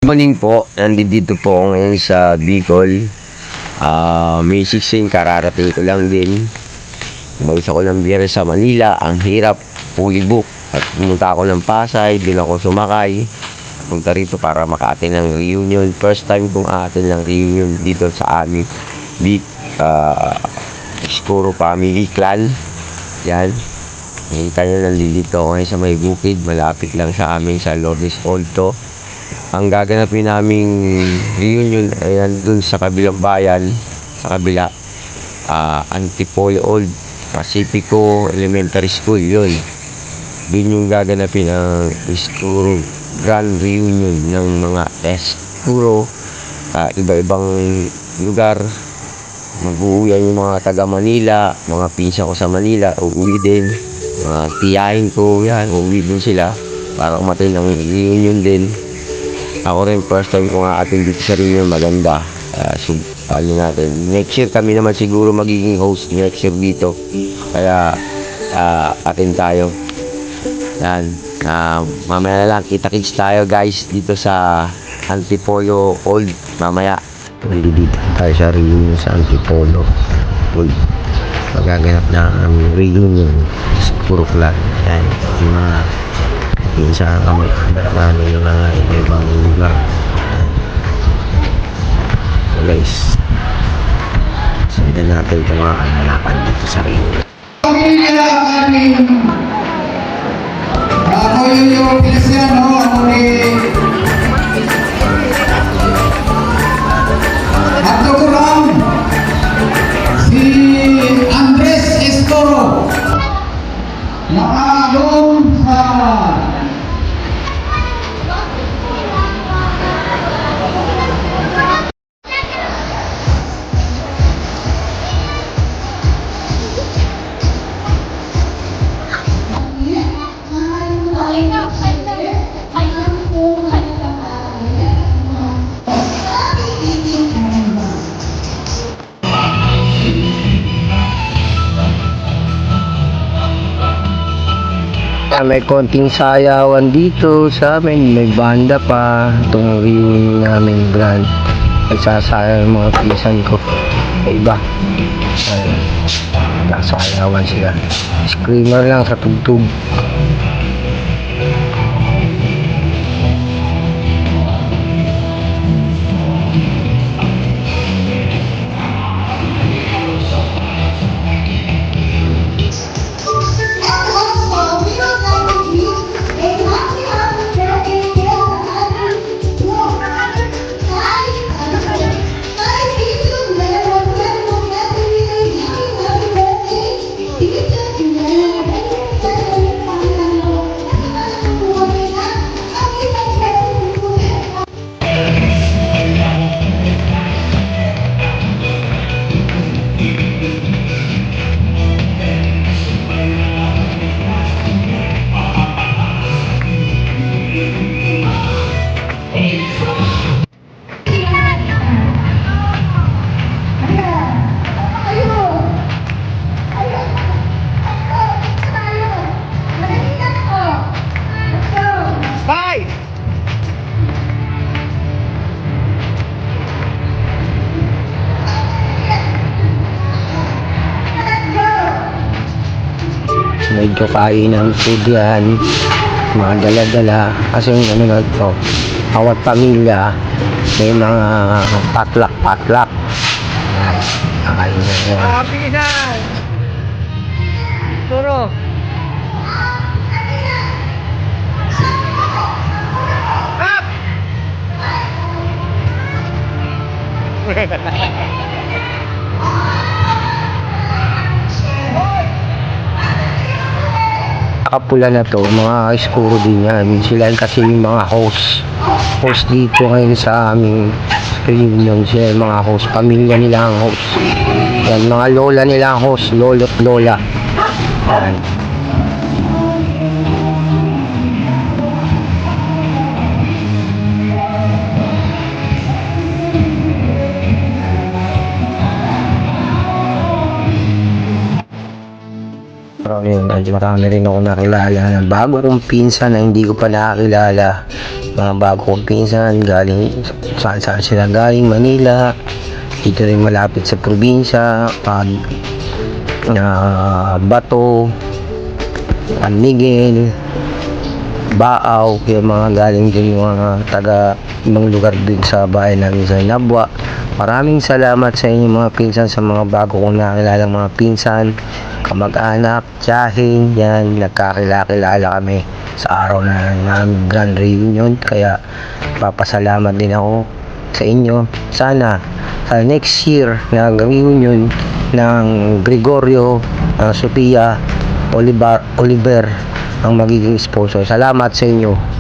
Morning po, nandito po ako ngayon sa Bicol. May 16, kararating ko lang din. Umalis ako ng biyernes sa Manila, ang hirap, fully book. At pumunta ako ng Pasay, din ako sumakay. Punta rito para maka-attend ng reunion. First time kong a-attend ng reunion dito sa amin. Iskuro Family Clan. Yan. Nakita nyo, nandito ako ngayon sa may bukid. Malapit lang sa amin sa Lourdes Alto. Ang gaganapin naming reunion ay dun sa kabilang bayan, sa kabila, Antipolo Old Pacifico Elementary School, yun. Dun yung gaganapin ang Iskuro Grand Reunion ng mga Iskuro, iba-ibang lugar. Mag-uuwian yung mga taga Manila, mga pinsa ko sa Manila, uuwi din. Mga tiyahin ko, yan, uuwi din sila para umatin ng reunion din. Ako rin, first time ko nga atin dito sa reunion, maganda. Natin. Next year kami naman siguro magiging host next year dito. Kaya atin tayo. Yan. Mamaya na lang, kita-kits tayo guys dito sa Antipolo Old. Mamaya. Dito tayo sa reunion sa Antipolo Old. Magaganap na ang reunion. Puro flat. Yan. Yung mga minsan kami ano yung mga ibang lugar. So guys, sundan natin itong mga kanalakan dito sa rin. Pamilya aming ako yung Cristiano, ako ni Abdo Kuram, si Andres Estoro, nakaalong sa May konting sayawan dito sa amin, may banda pa. Itong reunion namin brand, nagsasayaw yung mga pisan ko, may iba. Nagsasayawan sila, screamer lang sa tugtog. Medyo kainan food yan, mga dala-dala kasi yung ano na ito, awat pamilya, may mga patlak kakain na yan. Pisan! Turo! Kapula na to, mga iskuro din yan. Sila kasi yung mga host dito ngayon sa aming reunion. Sila yung mga host, pamilya nila ang host. Yan, mga lola nila ang host, lolo't lola. Yan. araw na yun, marami rin ako nakilala na bago kong pinsan na hindi ko pa nakakilala. Mga bago kong pinsan, galing saan sila galing, Manila, dito rin malapit sa probinsya, Bato, San Miguel, Baaw, yung mga galing din yung mga taga ibang lugar din sa bahay namin sa Nabwa. Maraming salamat sa inyo mga pinsan, sa mga bago kong nakilala mga pinsan, kamag-anak, tiyahin, yan, nagkakilala kami sa araw na ng Grand Reunion. Kaya papasalamat din ako sa inyo. Sana sa next year na reunion ng Gregorio, Sophia, Oliver ang magiging sponsor. Salamat sa inyo.